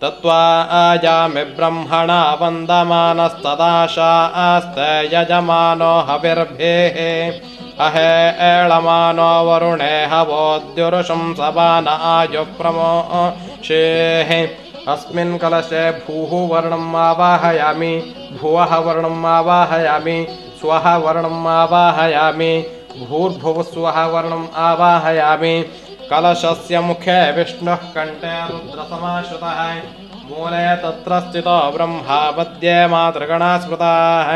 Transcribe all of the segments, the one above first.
तत्त्वा आयामि ब्रह्मणा वन्दमानस्तदाशास्ते यजमानो हविर्भिः अहे एळमानो वरुणे हवोद्युरुषं सवान आयुप्रमोषेः अस्मिन् कलशे भूः वर्णम् आवाहयामि भुवः वर्णम् आवाहयामि स्वः वर्णम् आवाहयामि भूर्भुवः स्वः वर्णम् आवाहयामि कलशस्य मुखे विष्णुः कण्ठे रुद्रसमाश्रितः मूले तत्र स्थितो ब्रह्मा मध्ये मातृगणाः स्मृताः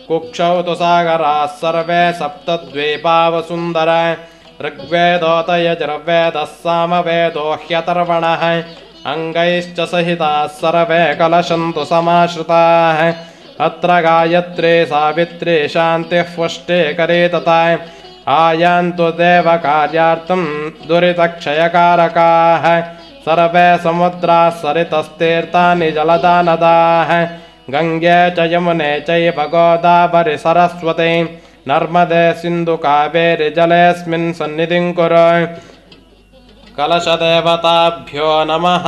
कुक्षौ तु सागराः सर्वे सप्तद्वीपावसुन्दरा ऋग्वेदोऽत यजुर्वेदः सामवेदो ह्यथर्वणः अङ्गैश्च सहिताः सर्वे कलशन्तु समाश्रिताः अत्र गायत्री सावित्री शान्तिः पुष्टिकरी तथा आयान्तु देवकार्यार्थं दुरितक्षयकारकाः सर्वे समुद्राः सरितस्तीर्थानि जलदानदाः गङ्गे च यमुने चैव गोदावरि सरस्वती नर्मदे सिन्धु कावेरि जलेऽस्मिन् सन्निधिं कुरु कलशदेवताभ्यो नमः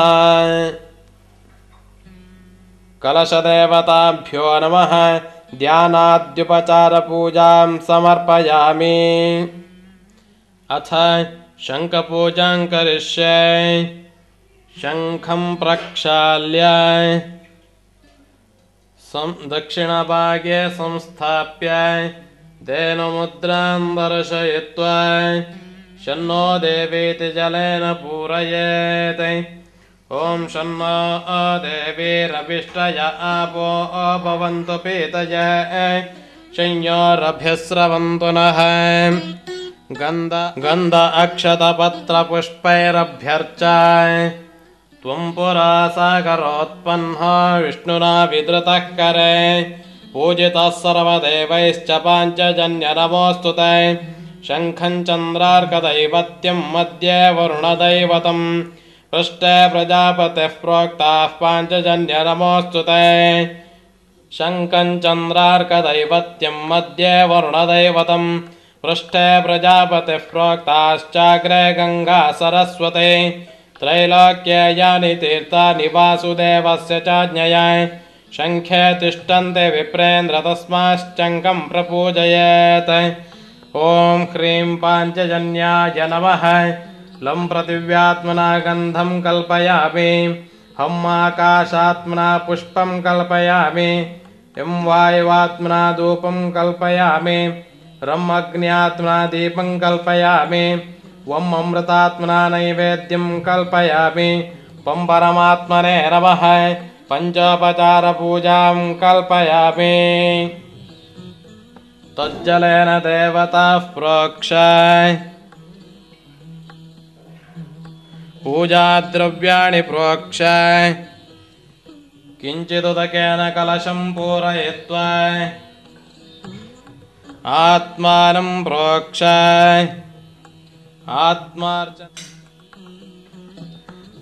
कलशदेवताभ्यो नमः ध्यानाद्युपचारपूजां समर्पयामि अथ शङ्खपूजां करिष्ये शङ्खं प्रक्षाल्य दक्षिणभागे संस्थाप्य धेनुमुद्रां दर्शयित्वा शन्नो देवीति जलेन पूरयेत् ॐ शन्नो देवीरभिष्टय आपो भवन्तु पीतयः संयोरभ्यस्रवन्तु नः गन्ध अक्षतपत्रपुष्पैरभ्यर्चा त्वं पुरा सागरोत्पन्नो विष्णुना विधृतः करे पूजितः सर्वदेवैश्च पाञ्चजन्यनमोऽस्तु ते शङ्खं चन्द्रार्कदैवत्यं मध्ये वरुणदैवतं पृष्ठे प्रजापतिः प्रोक्ताः पाञ्चजन्यनमोऽस्तु ते शङ्खं चन्द्रार्कदैवत्यं मध्ये वरुणदैवतं पृष्ठे प्रजापतिः प्रोक्ताश्चाग्रे गङ्गा सरस्वती त्रैलोक्ये यानि तीर्थानि वासुदेवस्य चाज्ञया शङ्खे तिष्ठन्ते विप्रेन्द्र तस्माच्चङ्कं प्रपूजयेत् ॐ ह्रीं पाञ्चजन्याय नमः लं पृथिव्यात्मना गन्धं कल्पयामि हम् आकाशात्मना पुष्पं कल्पयामि यं वायुवात्मना धूपं कल्पयामि रम् अग्न्यात्मना दीपं कल्पयामि वम् अमृतात्मना नैवेद्यं कल्पयामि पं परमात्मने नमः पञ्चोपचारपूजां कल्पयामि तज्जलेन देवताः प्रोक्ष पूजाद्रव्याणि प्रोक्ष किञ्चिदुदकेन कलशं पूरयित्वा आत्मानं प्रोक्ष आत्मार्चन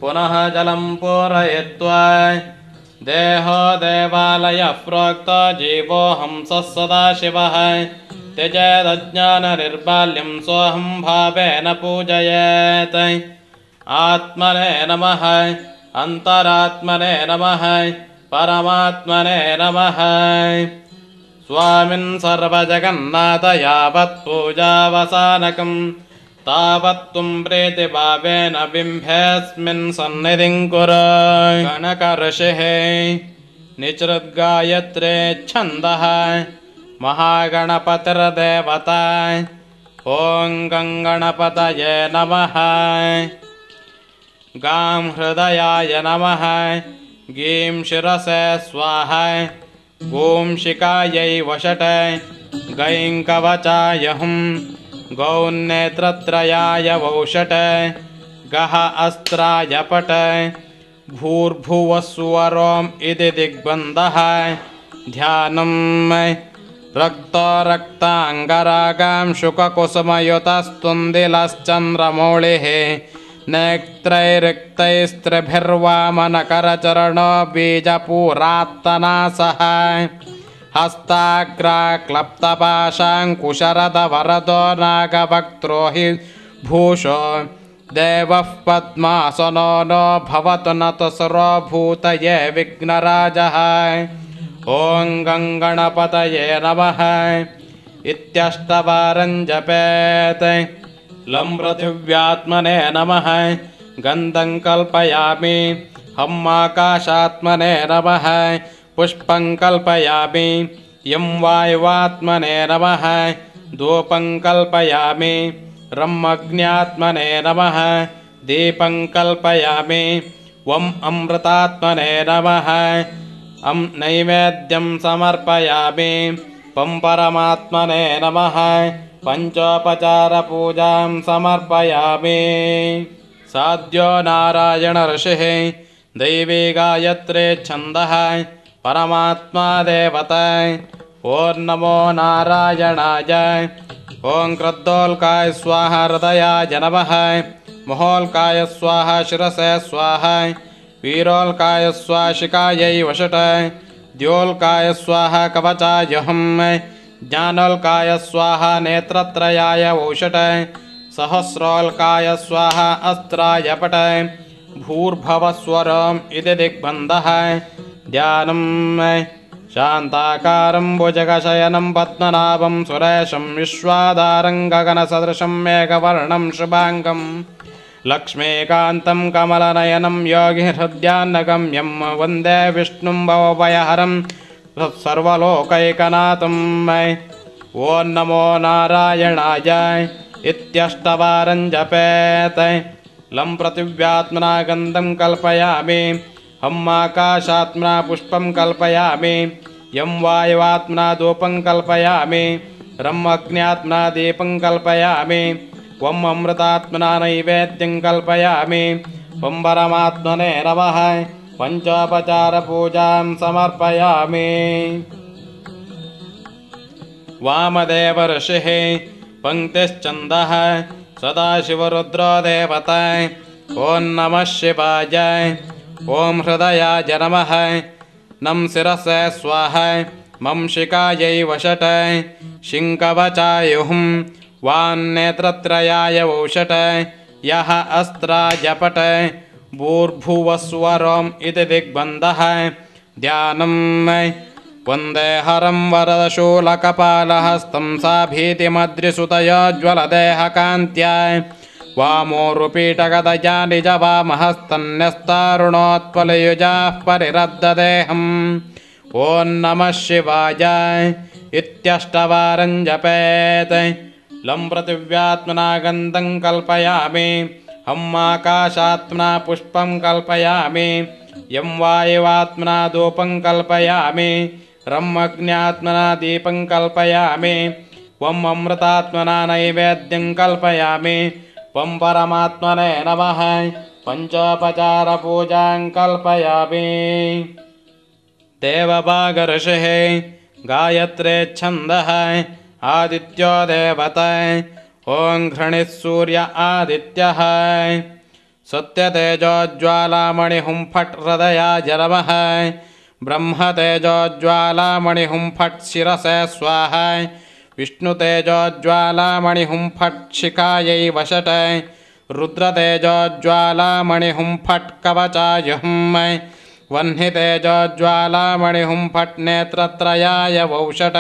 पुनः जलं पूरयित्वा देहो देवालयः प्रोक्तो जीवो हंसः सदाशिवः त्यजेदज्ञाननिर्बाल्यं सोऽहं भावेन पूजयेत् आत्मने नमः अन्तरात्मने नमः परमात्मने नमः स्वामिन् सर्वजगन्नाथ यावत् पूजावसानकं तावत् त्वं प्रीतिभावेन बिम्भेऽस्मिन् सन्निधिं कुरु गणकऋषिः निचृद्गायत्रे छन्दः महागणपतिर्देवता ॐ गङ्गणपतये नमः गां हृदयाय नमः गीं शिरसे स्वाहा गों शिकायै वषट गैं कवचाय हुं गौं नेत्रत्रयाय वौषट गः अस्त्राय पट भूर्भुवस्वरोम् इति दिग्बन्धः ध्यानं रक्तो रक्ताङ्गरागां शुककुसुमयुतस्तुन्दिलश्चन्द्रमौळिः नेत्रैरिक्तैस्त्रिभिर्वामनकरचरणो बीजपूरात्तनासः हस्ताग्राक्लप्तपाशाङ्कुशरदवरदो नागवक्त्रो हि भूषो देवः पद्मासनो नो भवतु नतस्रो भूतये विघ्नराजः ॐ गङ्गणपतये नमः इत्यष्टवारं जपेत् लं पृथिव्यात्मने नमः गन्धं कल्पयामि हम् आकाशात्मने नमः पुष्पं कल्पयामि यं वायुवात्मने नमः धूपं कल्पयामि रम् अग्न्यात्मने नमः दीपं कल्पयामि वम् अमृतात्मने नमः अं नैवेद्यं समर्पयामि पं परमात्मने नमः पञ्चोपचारपूजां समर्पयामि साद्यो नारायण ऋषिः दैवी गायत्रे छन्दः परमात्मा देवता ॐ नमो नारायणाय ॐ क्रोद्धोल्काय स्वाहा हृदयाय नमः महोल्काय स्वाहा शिरसे स्वाहा वीरोल्काय स्वाहा शिखायै वषट द्योल्काय स्वाहा कवचाय हं ज्ञानोल्काय स्वाहा नेत्रत्रयाय वौषट सहस्रोल्काय स्वाहा अस्त्राय पट भूर्भवस्वरम् इति दिग्बन्धः ध्यानं शान्ताकारं भुजगशयनं पद्मनाभं सुरेशं विश्वाधारं गगनसदृशं मेघवर्णं शुभाङ्गं लक्ष्मीकान्तं कमलनयनं योगिहृद्यान्नगम्यं वन्दे विष्णुं भवभयहरं सर्वलोकैकनाथं ॐ नमो नारायणाय इत्यष्टवारं जपेत् लं पृथिव्यात्मना गन्धं कल्पयामि हम् आकाशात्मना पुष्पं कल्पयामि यं वायुवात्मना धूपं कल्पयामि रम् अग्न्यात्मना दीपं कल्पयामि वम् अमृतात्मना नैवेद्यं कल्पयामि वं परमात्मने नमः पञ्चोपचारपूजां समर्पयामि वामदेव ऋषिः पङ्क्तिश्चन्दः सदाशिवरुद्रो देवता ॐ नमः शिवाय ॐ हृदयाय नमः नं शिरसे स्वाहा मं शिखायै वषट शिङ्कवचाय हुं वान्नेत्रत्रयाय वौषट यः अस्त्राय पट भूर्भुवस्वरम् इति दिग्बन्धः ध्यानं वन्दे हरं वरदशूलकपालहस्तं साभीतिमद्रिसुतयोज्ज्वलदेहकान्त्या वामोरुपीठगदया निजवामहस्तन्यस्तारुणोत्पलयुजाः परिरब्धदेहम् ॐ नमः शिवाय इत्यष्टवारं जपेत् लं पृथिव्यात्मना गन्धं कल्पयामि हम् आकाशात्मना पुष्पं कल्पयामि यं वायुवात्मना धूपं कल्पयामि रम् अग्न्यात्मना दीपं कल्पयामि वम् अमृतात्मना नैवेद्यं कल्पयामि वं परमात्मने नमः पञ्चोपचारपूजां कल्पयामि देवभागऋषिः गायत्रे छन्दः आदित्यो देवता ॐ घृणिः सूर्य आदित्यः सत्यतेजोज्ज्वालामणिहुं फट् हृदयाय नमः ब्रह्मतेजोज्ज्वालामणिहुं फट् शिरसे स्वाहा विष्णुतेजोज्ज्वालामणिहुं फट् शिखायै वषट रुद्रतेजोज्ज्वालामणिहुं फट् कवचाय हुं वह्नितेजोज्ज्वालामणिहुं फट् नेत्रत्रयाय वौषट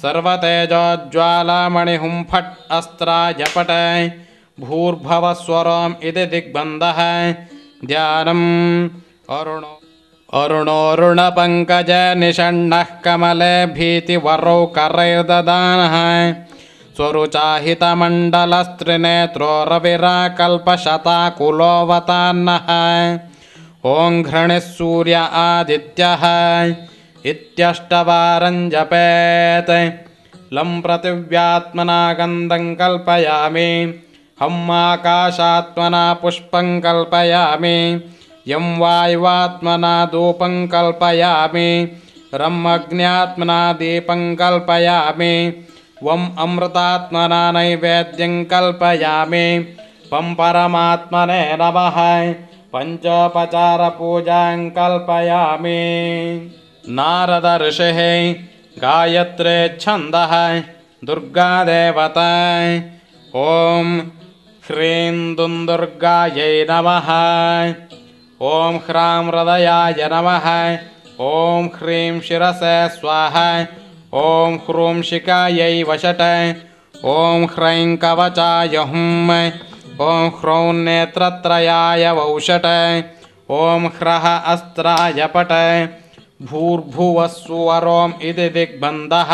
सर्वतेजोज्ज्वालामणिहुं फट् अस्त्राय पट भूर्भवस्वरम् इति दिग्बन्धः ध्यानम् अरुणोरुणपङ्कज निषण्णः कमले भीतिवरौ करैर्ददानः स्वरुचाहितमण्डलस्त्रिनेत्रो रविराकल्पशताकुलोऽवतान्नः ॐ घृणिः सूर्य आदित्यः इत्यष्टवारं जपेत् लं पृथिव्यात्मना गन्धं कल्पयामि हम् आकाशात्मना पुष्पं कल्पयामि यं वायुवात्मना धूपं कल्पयामि रम् अग्न्यात्मना दीपं कल्पयामि वम् अमृतात्मना नैवेद्यं कल्पयामि वं परमात्मने नमः पञ्चोपचारपूजां कल्पयामि नारद ऋषिः गायत्रे छन्दः दुर्गा देवता ॐ ह्रीं दुन्दुर्गायै नमः। ॐ ह्रां हृदयाय नमः। ॐ ह्रीं शिरसे स्वाहा। ॐ ह्रूं शिखायै वषट। ॐ ह्रैं कवचाय हुम्। ॐ ह्रौं नेत्रत्रयाय वौषट। ॐ ह्रः अस्त्राय पट। भूर्भुवः सुवरोम् इति दिग्बन्धः।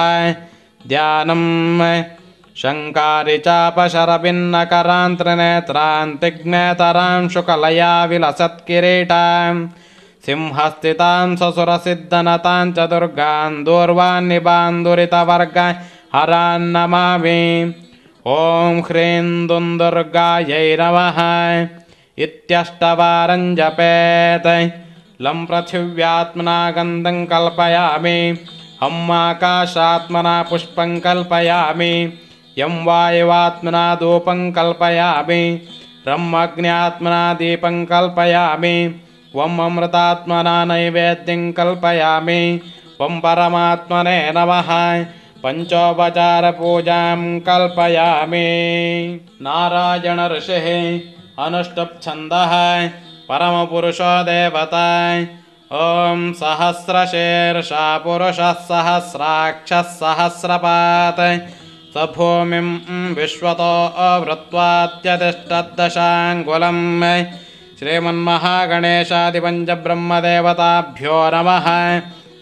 ध्यानं शङ्कारि चापशरभिन्नकरान् त्रिनेत्रान् तिग्नेतरां शुकलया विलसत्किरीटां सिंहस्थितां ससुरसिद्धनतां च दुर्गान् दूर्वान् निबान् दुरितवर्गान् हरान् नमामि। ॐ ह्रीं दुन्दुर्गायै नमः इत्यष्टवारं जपेत्। लं पृथिव्यात्मना गन्धं कल्पयामि। हम् आकाशात्मना पुष्पं कल्पयामि। यं वायुवात्मना धूपं कल्पयामि। रम् अग्न्यात्मना दीपं कल्पयामि। वम् अमृतात्मना नैवेद्यं कल्पयामि। वं परमात्मने नमः पञ्चोपचारपूजां कल्पयामि। नारायण ऋषिः अनुष्टुप् छन्दः परमपुरुषो देवता। ॐ सहस्रशीर्षा पुरुषः सहस्राक्षः सहस्रपात् स भूमिं विश्वतो वृत्वात्यतिष्ठद्दशाङ्गुलम्। श्रीमन्महागणेशादिपञ्चब्रह्मदेवताभ्यो नमः।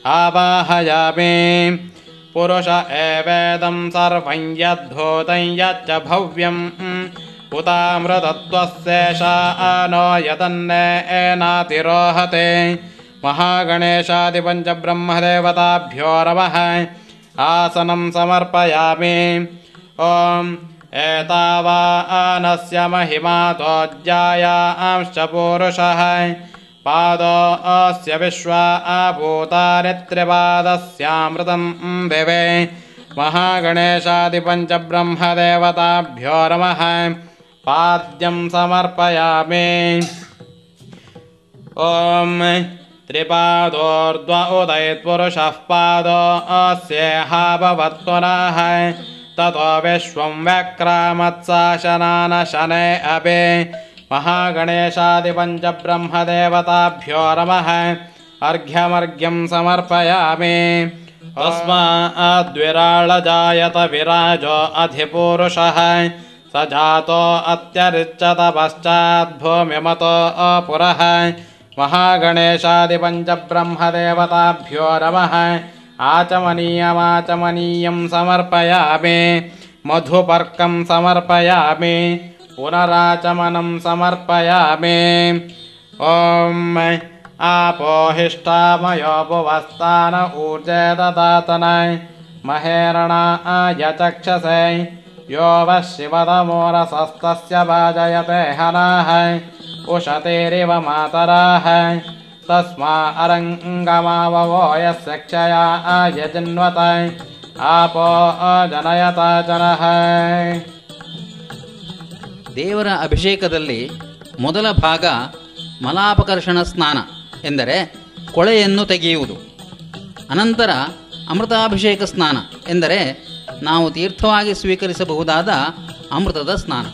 आवाहयामि। पुरुष एवेदं सर्वं यद्भूतं यच्च भव्यम् उतामृतत्वस्येषा नो यतन्नेनातिरोहते। महागणेशादिपञ्चब्रह्मदेवताभ्यो नमः। आसनं समर्पयामि। ॐ एतावानस्य महिमातोज्जायांश्च पुरुषः पादोऽस्य विश्वा भूतानि त्रिपादस्यामृतं दिवे। महागणेशादिपञ्चब्रह्मदेवताभ्यो नमः। पाद्यं समर्पयामि। ॐ त्रिपादोर्ध्व उदयत्पुरुषः पादोऽस्येहा भवत्पुनः ततो विश्वं व्यक्रामत्साशनान शने अपि। महागणेशादिपञ्चब्रह्मदेवताभ्यो नमः। अर्घ्यमर्घ्यं समर्पयामि। तस्माद्विराळजायत विराजो अधिपुरुषः स जातो अत्यरिच्यत पश्चाद्भूमिमतो पुरः। महागणेशादिपञ्चब्रह्मदेवताभ्यो नमः। आचमनीयमाचमनीयं समर्पयामि। मधुपर्कं समर्पयामि। पुनराचमनं समर्पयामि। ॐ आपोहिष्ठामयोपवस्तान ऊर्जे ददातन महेरणाय चक्षसे यो वः शिवतमोरसस्तस्य भाजयते हनाः उशतेरिव मातराः तस्मा अरङ्गमाववो यस्य क्षया यजिन्वत आपो ಜನಯತ ಜನಃ. ದೇವರ ಅಭಿಷೇಕದಲ್ಲಿ ಮೊದಲ ಭಾಗ ಮಲಾಪಕರ್ಷಣ ಸ್ನಾನ ಎಂದರೆ ಕೊಳೆಯನ್ನು ತೆಗೆಯುವುದು. ಅನಂತರ ಅಮೃತಾಭಿಷೇಕ ಸ್ನಾನ ಎಂದರೆ ನಾವು ತೀರ್ಥವಾಗಿ ಸ್ವೀಕರಿಸಬಹುದಾದ ಅಮೃತದ ಸ್ನಾನ.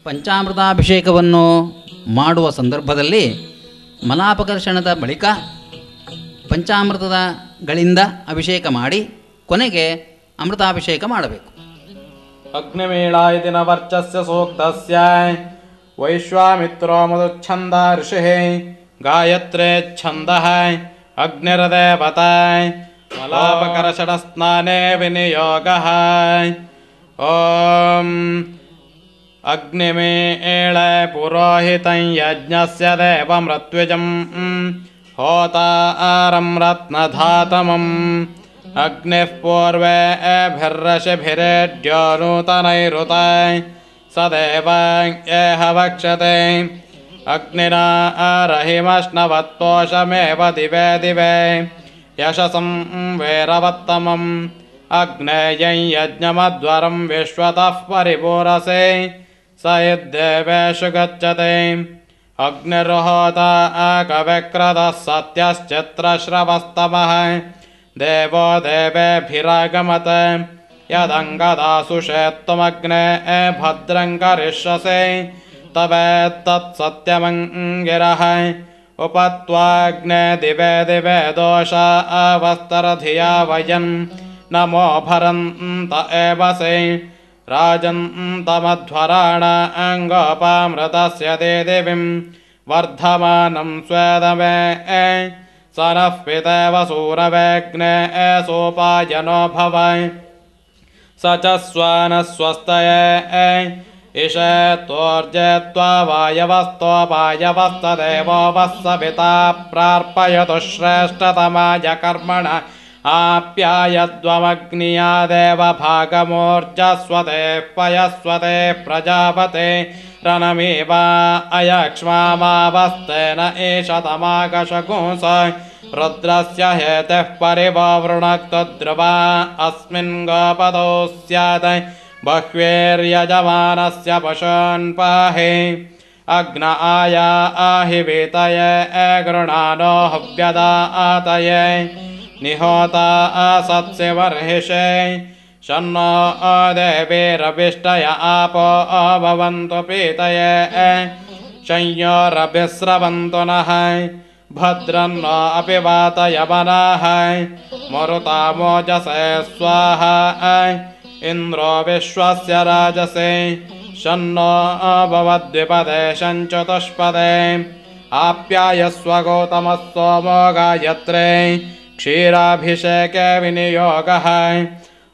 ಪಂಚಾಮೃತಾಭಿಷೇಕವನ್ನು ಮಾಡುವ ಸಂದರ್ಭದಲ್ಲಿ ಮಲಾಪಕರ್ಷಣದ ಬಳಿಕ ಪಂಚಾಮೃತಗಳಿಂದ ಅಭಿಷೇಕ ಮಾಡಿ ಕೊನೆಗೆ ಅಮೃತಾಭಿಷೇಕ ಮಾಡಬೇಕು. ಅಗ್ನಿಮೇಳಾಯ ದಿನ ವರ್ಚಸ್ಯ ಸೂಕ್ತಸ್ಯ ವೈಶ್ವಾಮಿತ್ರೋ ಮಧುಚ್ಛಂದ ಋಷಿಃ ಗಾಯತ್ರೇ ಛಂದಃ ಅಗ್ನಿರ್ದೇವತಾ ಮಲಾಪಕರ್ಷಣ ಸ್ನಾನೇ ವಿನಿಯೋಗಃ. ಓಂ ಅಗ್ನಿಮೇಳ ಪುರೋಹಿತಂ ಯಜ್ಞಸ್ಯ ದೇವಮೃತ್ಯುಜಂ ಹೋತಾರಂ ರತ್ನಧಾತಮಂ ಅಗ್ನಿಃ ಪೂರ್ವೇಭಿರ್ರಷಿಭಿರೇಡ್ಯೋ ನೂತನೈರುತೈ ಸದೇವ ಏಹ ವಕ್ಷತೆ ಅಗ್ನಿನಾ ರಹಿಮಶ್ನವತ್ತೋಷಮೇವ ದಿವೆ ದಿವೆ ಯಶಸಂ ವೇರವತ್ತಮಂ ಅಗ್ನೇಯಂ ಯಜ್ಞಮಧ್ವರಂ ವಿಶ್ವತಃ ಪರಿಪೂರಸೆ ಸ ಯದ್ದೇವೇಷು ಗಚ್ಚತೆ ಅಗ್ನಿರ್ಹೋತಾ ಕವಿಕ್ರದಃ ಸತ್ಯಶ್ಚಿತ್ರಶ್ರವಸ್ತಮಃ ದೇವೋ ದೇವೇಭಿರಾಗಮತ यदङ्गदासुषे त्वमग्ने भद्रं करिष्यसे तवेत्तत्सत्यमङ्गिरः उपत्वाग्ने दिवे दिवे दोषा अवस्तरधिया वयं नमो भरन्त एवसे राजन्तमध्वराण अङ्गोपामृतस्य ते देवीं वर्धमानं स्वेदमे सरः पितेव सूरवेग्ने सोपायनो भव स च स्वानस्वस्तये इषेत्तोर्जे त्वा वायवस्तोपायवस्तदेवो वत्सविता प्रार्पयतु श्रेष्ठतमाय कर्मण आप्यायद्वमग्निया देव भागमूर्जस्वते पयस्वते प्रजापते रणमीवा अयक्ष्मावस्तेन एषतमाकशगुंस रुद्रस्य हेतेः परिववृणक्तु ध्रुवा अस्मिन् गोपदौ स्यात् बह्वेर्यजमानस्य पशून् पाहि अग्न आया आहि वीतये गृणानो हव्यदातये निहोता असत्स्यवर्हिषे शन्नो देवीरभिष्टय आपो भवन्तु पीतये शंयोरभिस्रवन्तु नः भद्रन्नो अपि वातयवनाः मरुतामोजसे स्वाहा इन्द्रो विश्वस्य राजसे शन्नो भवद्विपदे शञ्चतुष्पदे आप्यायस्व गौतमः सोमो गायत्रे क्षीराभिषेके विनियोगः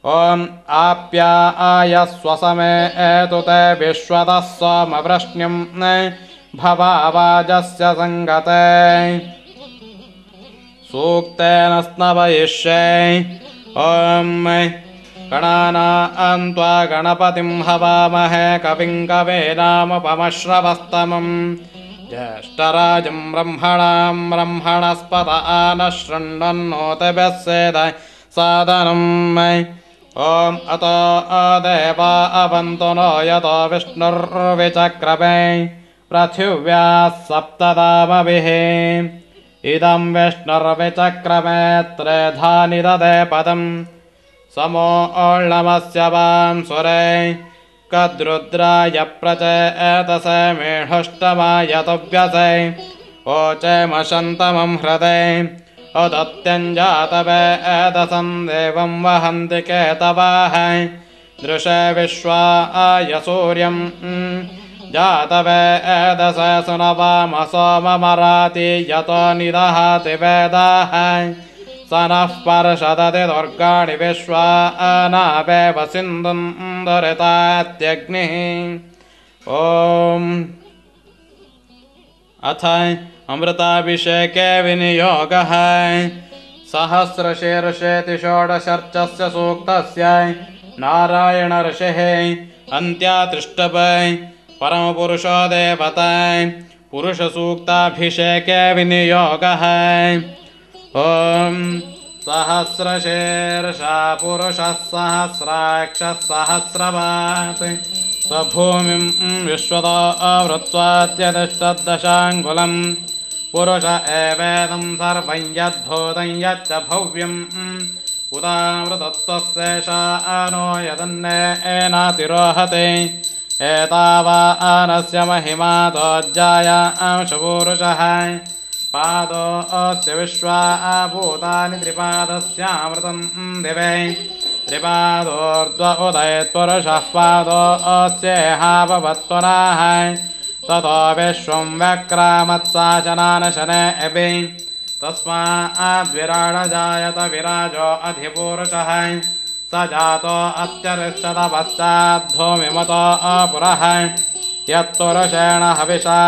ॐ आप्यायस्व समे एतुते विश्वतः सोमवृष्ण्यं भवावाजस्य सङ्गते सूक्तेन स्नवयिष्ये ॐ गणानां त्वा गणपतिं हवामहे कविं कवीनामुपमश्रवस्तमं ज्येष्ठराजं ब्रह्मणां ब्रह्मणस्पत नः शृण्वन्नोतिभिः सेद सादनं ॐ अतो देवा अवन्तु नो यतो विष्णुर्विचक्रमे पृथिव्याः सप्तदामभिः इदं विष्णुर्विचक्रमे त्रेधा निदधे पदम् समोऽर्णमस्य वां सुरे कद्रुद्राय प्रचेतसे मेढुष्टमाय तुभ्यसे ओचेमशन्तमं हृदे उदत्यञ्जातवेदसं देवं वहन्ति केतवाः दृशे विश्वाय सूर्यं जातवेदसे सुनवामसो ममराति यतो निदहाति वेदाः स नः पर्षदति दुर्गाणि विश्वानावेव सिन्धुं दुरितात्यग्निः ॐ अथ अमृताभिषेके विनियोगः सहस्रशीर्षेति षोडशर्चस्य सूक्तस्य नारायण ऋषिः अन्त्यातिष्ठप परमपुरुषो देवता पुरुषसूक्ताभिषेके विनियोगः ॐ सहस्रशीर्षा पुरुषः सहस्राक्षः सहस्रपात् स्वभूमिं विश्वतो आवृत्वात्यतिष्ठद्दशाङ्गुलं पुरुष एवेदं सर्वं यद्भूतं यच्च भव्यम् उदामृतत्वस्येषा नो यदन्नेनातिरोहते एतावानस्य महिमा दोज्जायांशपुरुषः पादो अस्य विश्वा भूतानि त्रिपादस्यामृतं दिवे त्रिपादोर्ध्व उदयत्पुरुषः पादो अस्येहाभवत्पुराः ततो विश्वं व्यक्रामत्साशनानशने अपि तस्माद्विराडजायत विराजो अधिपुरुषः स जातो अत्यरिष्टत पश्चाद्धूमिमतो अपुरः यत्पुरुषेण हविषा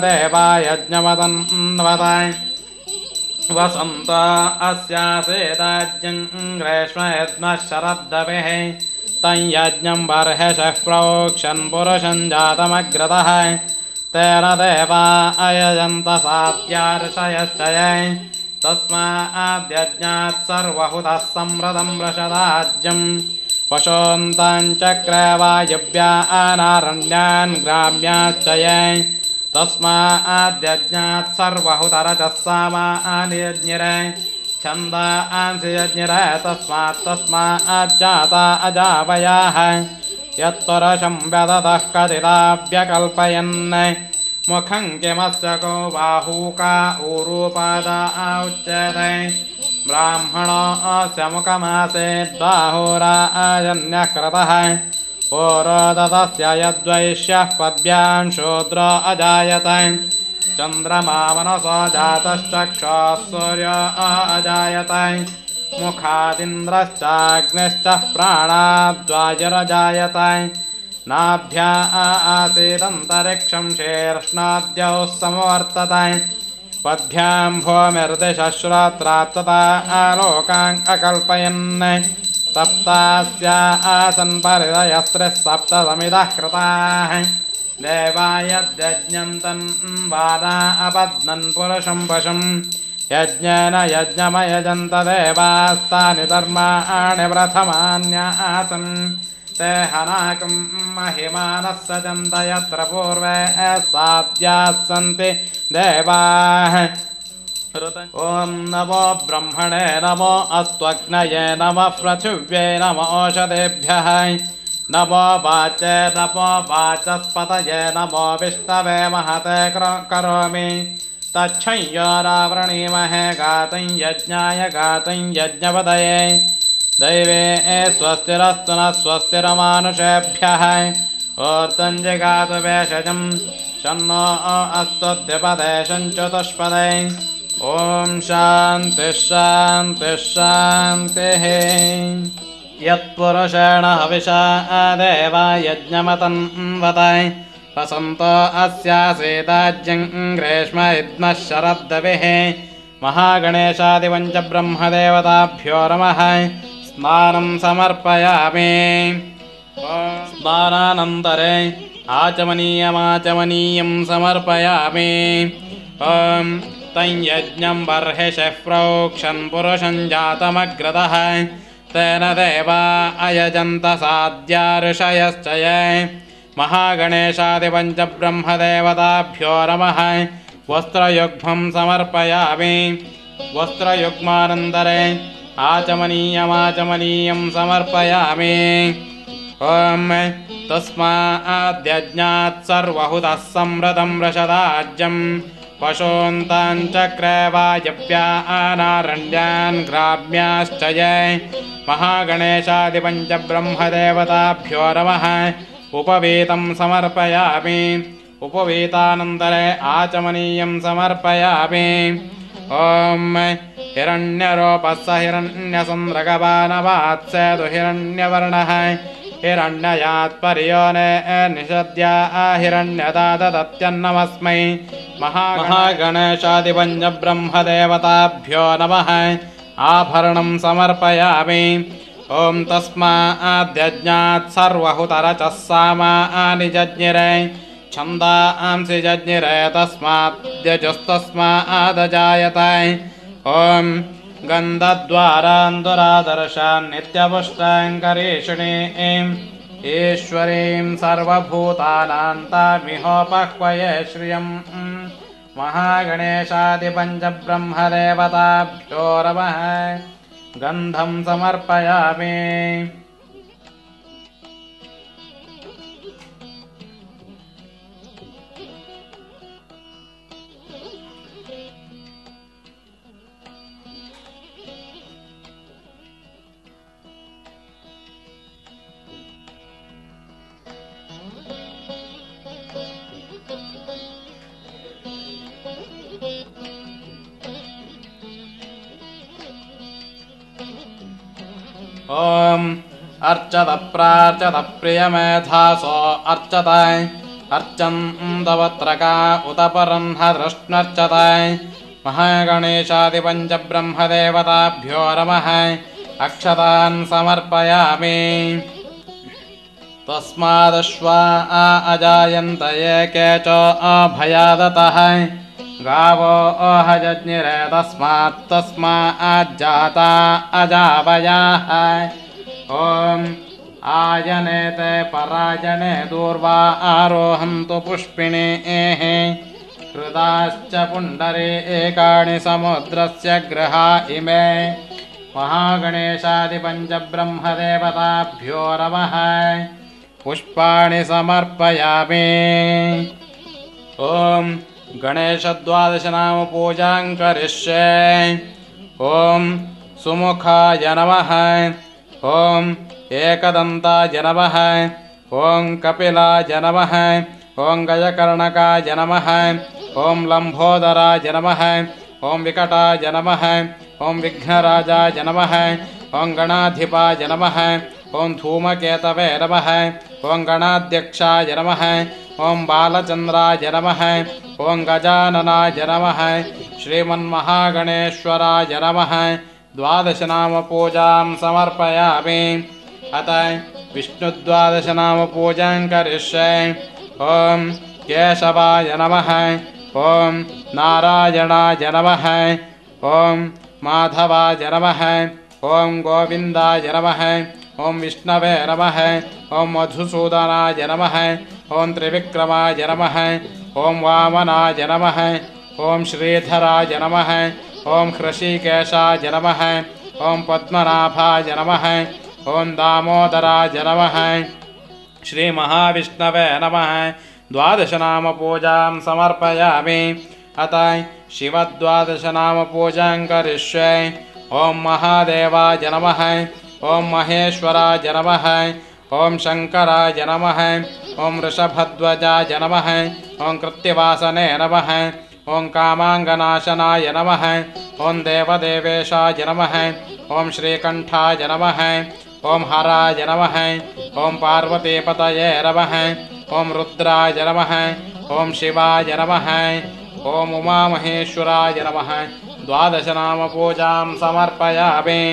देवा यज्ञमतन्वत वसन्त अस्यासेदाज्ञं ग्रीष्मयज्ञः शरद्दविः तं यज्ञं बर्हिषः प्रोक्षन् पुरुषं जातमग्रतः तेन देवा अयजन्त सात्यार्षयश्चये तस्माद्यज्ञात् सर्वहुतः संवृतं वृषदाज्यं पशून्ताञ्चक्रे वायव्यानारण्यान् ग्राम्याश्चये तस्माद्यज्ञात् सर्वहुतरचः सामान्यज्ञिरे छन्दांसि यज्ञिरे तस्माज्जाता अजावयाः यत्पुरुषं व्यदतः कथिताव्यकल्पयन् मुखं किमस्य को बाहूका ऊरूपादा उच्यते ब्राह्मणोऽस्य मुखमासीद्बाहुराजन्यः कृतः पूर्वदतस्य यद्वैश्यः पद्भ्यां शूद्रो अजायते चन्द्रमा मनसो जातश्चक्षुः सूर्यो अजायते मुखादिन्द्रश्चाग्निश्च प्राणाद्वायुरजायते नाभ्या आसीदन्तरिक्षं शीर्ष्णाद्यौ समवर्तते पद्भ्यां भूमिर्दिशश्रोत्रात्तता आलोकान् अकल्पयन् सप्तास्या आसन् परिदयस्त्रिः सप्तसमिदः कृताः देवायद्यज्ञं तन्वाना अपद्नन् पुरुषं पशुं यज्ञेन यज्ञमयजन्त देवास्तानि धर्माणि प्रथमान्य आसन् ते हनाकं महिमानः सजन्त यत्र पूर्वे साध्याः सन्ति देवाः ॐ नमो ब्रह्मणे नमो अस्त्वग्नये नमः पृथिव्यै नमो ओषधेभ्यः नमो वाचे नमो वाचस्पतये नमो विष्णवे महते करोमि तच्छंयोरावृणीमहे गातं यज्ञाय गातं यज्ञपदये दैवे स्वस्तिरस्तु नः स्वस्तिरमानुषेभ्यः ऊर्ध्वं जगातु भेषजं शन्नो अस्तुद्विपदे शञ्चतुष्पदे ॐ शान्तिः शान्तिः शान्तिः यत्पुरुषेण हविषा देवा यज्ञमतन्वत वसन्तो अस्यासीदाज्यं ग्रीष्म इद्मः शरद्दविः महागणेशादिपञ्च ब्रह्मदेवताभ्यो नमः स्नानं समर्पयामि स्नानानन्तरे आचमनीयं समर्पयामि ॐ तं यज्ञं बर्हिषः प्रोक्षन् पुरुषं जातमग्रतः तेन देवा अयजन्त साध्या ऋषयश्च ये महागणेशादिपञ्च ब्रह्मदेवताभ्यो नमः वस्त्रयुग्मं समर्पयामि वस्त्रयुग्मानन्तरे आचमनीयं समर्पयामि ॐ तस्माद्यज्ञात् सर्वहुतः संवृतं वृषदाज्यं पशून्ताञ्चक्रे वायव्यानारण्यान् ग्राम्याश्च ये महागणेशादिपञ्च ब्रह्मदेवताभ्यो नमः उपवीतं समर्पयामि उपवीतानन्तरे आचमनीयं समर्पयामि ॐ हिरण्यरूपः हिरण्यसन्द्रगवानवात्सेतु हिरण्यवर्णः हिरण्ययात्पर्योने निषद्या हिरण्यदादत्यन्नमस्मै महागणेशादिपञ्च ब्रह्मदेवताभ्यो नमः आभरणं समर्पयामि ॐ तस्माद्यज्ञात् सर्वहुतरचः सामानि जज्ञिरे छन्दांसि जज्ञिरे तस्माद्यजुस्तस्मादजायते ॐ गन्धद्वारान्दुरादर्शान् नित्यपुष्टाङ्करीषिणीं ईश्वरीं सर्वभूतानां तामिहोपह्वये श्रियं महागणेशादिपञ्च ब्रह्मदेवताभ्यो नमः गन्धं समर्पयामि ॐ अर्चत प्रार्चत प्रियमेधासो अर्चत अर्चन्तवत्रका उत परह्नदृष्ण्वर्चत महागणेशादिपञ्च ब्रह्मदेवताभ्यो नमः अक्षतान् समर्पयामि तस्मादश्वा अजायन्त एके च अभयादतः गावो अहजज्ञिरे तस्माज्जाता अजावयाः ॐ आयनेते परायणे दूर्वा आरोहन्तु पुष्पिणेः कृताश्च पुण्डरीकाणि समुद्रस्य ग्रहा इमे महागणेशादिपञ्चब्रह्मदेवताभ्यो नमः पुष्पाणि समर्पयामि। ॐ गणेशद्वादशनाम पूजां करिष्ये। ॐ सुमुखाय नमः। ॐ एकदन्ताय नमः। ॐ कपिलाय नमः। ॐ गजकर्णकाय नमः। ॐ लम्बोदराय नमः। ॐ विकटाय नमः। ॐ विघ्नराजाय नमः। ॐ गणाधिपाय नमः। ॐ धूमकेतवे नमः। ॐ गणाध्यक्षाय नमः। ॐ बालचन्द्राय नमः। ॐ गजाननाय नमः। श्रीमन्महागणेश्वराय नमः। द्वादशनामपूजां समर्पयामि। अत विष्णुद्वादशनामपूजां करिष्ये। ॐ केशवाय नमः। ॐ नारायणाय नमः। ॐ माधवाय नमः। ॐ गोविन्दाय नमः। ॐ विष्णवे नमः। ॐ मधुसूदनाय नमः। ॐ त्रिविक्रमाय नमः। ॐ वामनाय नमः। ॐ श्रीधराय नमः। ॐ हृषीकेशाय नमः। ॐ पद्मनाभाय नमः। ॐ दामोदराय नमः। श्रीमहाविष्णवे नमः। द्वादशनामपूजां समर्पयामि। अत शिवद्वादशनामपूजां करिष्ये। ॐ महादेवाय नमः। ॐ महेश्वराय नमः। ॐ शङ्कराय नमः। ॐ वृषभध्वजाय नमः। ॐ कृत्तिवासने नमः। ॐ कामाङ्गनाशनाय नमः। ॐ देवदेवेशाय नमः। ॐ श्रीकण्ठाय नमः। ॐ हराय नमः। ॐ पार्वतीपतये नमः। ॐ रुद्राय नमः। ॐ शिवाय नमः। ॐ उमामहेश्वराय नमः। द्वादशनामपूजां समर्पयामि।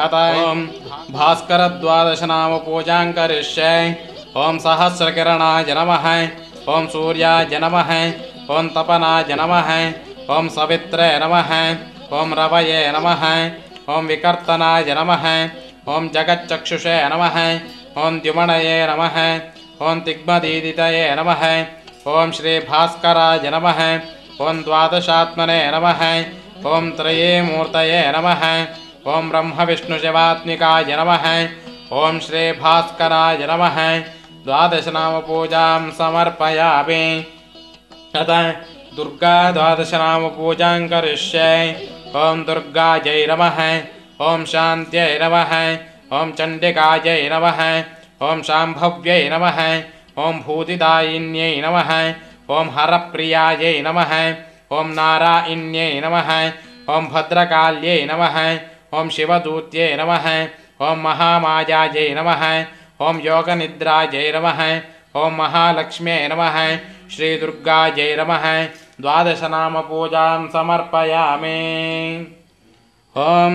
अत ॐ भास्करद्वादशनामपूजां करिष्ये। ॐ सहस्रकिरणाय नमः। ॐ सूर्याय नमः। ॐ तपनाय नमः। ॐ सवित्रे नमः। ॐ रवये नमः। ॐ विकर्तनाय नमः। ॐ जगच्चक्षुषे नमः। ॐ द्युमणये नमः। ॐ तिग्मदीदितये नमः। ॐ श्रीभास्कराय नमः। ॐ द्वादशात्मने नमः। ॐ त्रयीमूर्तये नमः। ॐ ब्रह्मविष्णुशिवात्मिकाय नमः। ॐ श्रीभास्कराय नमः। द्वादशनामपूजां समर्पयामि। अत दुर्गा द्वादशनामपूजां करिष्ये। ॐ दुर्गायै नमः। ॐ शान्त्यै नमः। ॐ चण्डिकायै नमः। ॐ शाम्भव्यै नमः। ॐ भूतिदायिन्यै नमः। ॐ हरप्रियायै नमः। ॐ नारायण्यै नमः। ॐ भद्रकाल्यै नमः। ॐ शिवदूत्यै नमः। ॐ महामायायै नमः। ॐ योगनिद्रायै नमः। ॐ महालक्ष्म्यै नमः। श्रीदुर्गायै नमः। द्वादशनामपूजां समर्पयामि। ॐ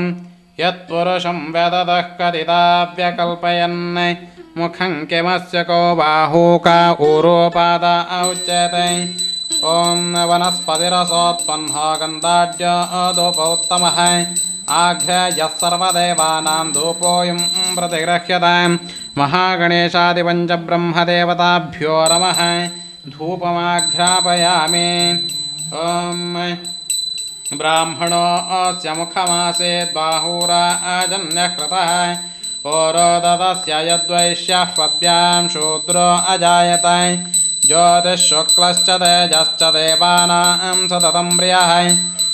यत्पुरुषं वेदतः कथिता व्यकल्पयन् मुखं किमस्य को बाहू का ऊरोपाद उच्यते। ॐ वनस्पतिरसोत्पन्नः गन्धाढ्योपौत्तमः आघ्र्यः सर्वदेवानां धूपोऽयं प्रतिगृह्यताम्। महागणेशादिपञ्चब्रह्मदेवताभ्यो नमः। धूपमाघ्रापयामि। ॐ ब्राह्मणोऽस्य मुखमासीत् बाहुराजन्यः कृतः ओरोदतस्य यद्वैश्यः पद्भ्यां शूद्रो अजायत। ज्योतिःशुक्लश्च तेजश्च देवानां सततं प्रियः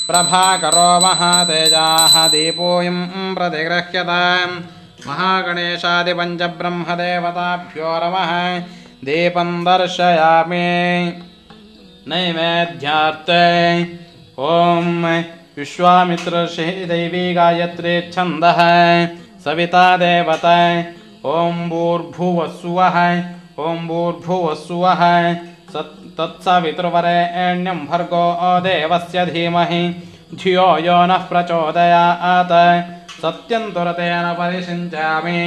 प्रभाकरो महातेजाः दीपोऽयं प्रतिगृह्यताम्। महागणेशादिपञ्चब्रह्मदेवताभ्यो नमः। दीपं दर्शयामि। नैवेद्यार्थे ॐ विश्वामित्रर्षिदेवी गायत्री छन्दः सविता देवता। ॐ भूर्भुवस्सुवः। ॐ भूर्भुवस्सुवः तत्सवितुर्वरेण्यं भर्गो देवस्य धीमहि धियो यो नः प्रचोदयात्। सत्यं तुरतेन परिषिञ्चामि।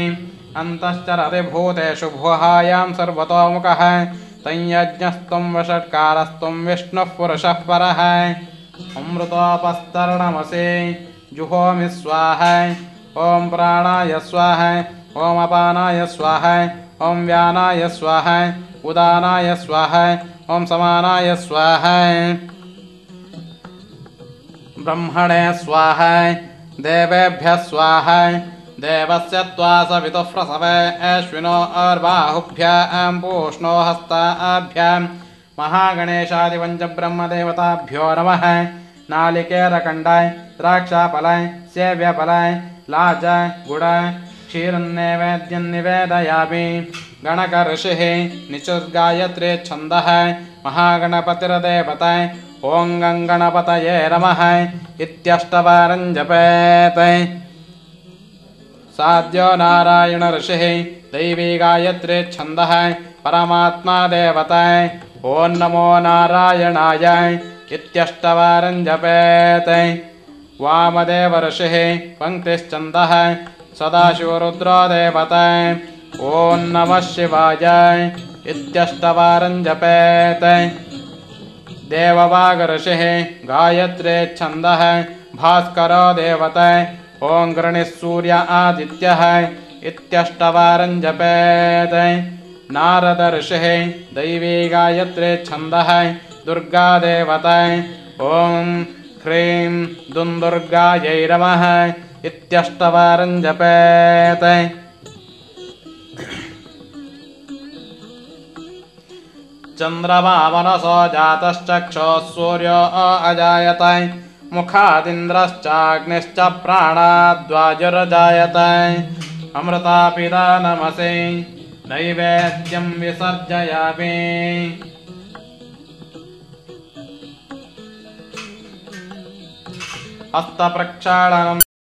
अन्तश्चरति भूतेषु भुहायां सर्वतोमुखः तञ्यज्ञस्त्वं वषट्कारस्त्वं विष्णुः पुरुषः परः। अमृतोपस्तरणमसि जुहोमि स्वाहा। ॐ प्राणाय स्वाहा। ॐ अपानाय स्वाहा। ॐ व्यानाय स्वाहा। उदानाय स्वाहा। ॐ समानाय स्वाहा। ब्रह्मणे स्वाहा देवेभ्यः स्वाहा देवस्य त्वा सवितुः प्रसवे अश्विनो अर्बाहुभ्यां पूष्णो हस्ताभ्यां महागणेशादिपञ्चब्रह्मदेवताभ्यो नमः। नालिकेरकण्डाय द्राक्षाफलाय सेव्यफलाय लाचाय गुडाय क्षीरन्नैवेद्यं निवेदयामि। गणकऋषिः निचुर्गायत्रे छन्दः महागणपतिर्देवताय ॐ गणपतये नमः इत्यष्टवारं जपेत्। साद्यो नारायण ऋषिः दैवी गायत्रे छन्दः परमात्मा देवताय ॐ नमो नारायणाय इत्यष्टवारं जपेत्। वामदेव ऋषिः पङ्क्तिश्छन्दः सदाशिवरुद्रो देवताय ॐ नमः शिवाय इत्यष्टवारं जपेत्। देववाग ऋषिः गायत्रे छन्दः भास्करो देवताय ॐ गृणिः सूर्य आदित्यः इत्यष्टवारं जपेत्। नारद ऋषिः दैवी गायत्रे छन्दः दुर्गा देवताय ॐ ह्रीं दुन्दुर्गायै नमः इत्यष्टवारं जपेत्। चन्द्रमा मनसो जातश्चक्षुः सूर्यो अजायत मुखादिन्द्रश्चाग्निश्च प्राणाद्वायुर्जायत। अमृतापिता नमसे नैवेद्यं विसर्जयामि। हस्तप्रक्षालनम्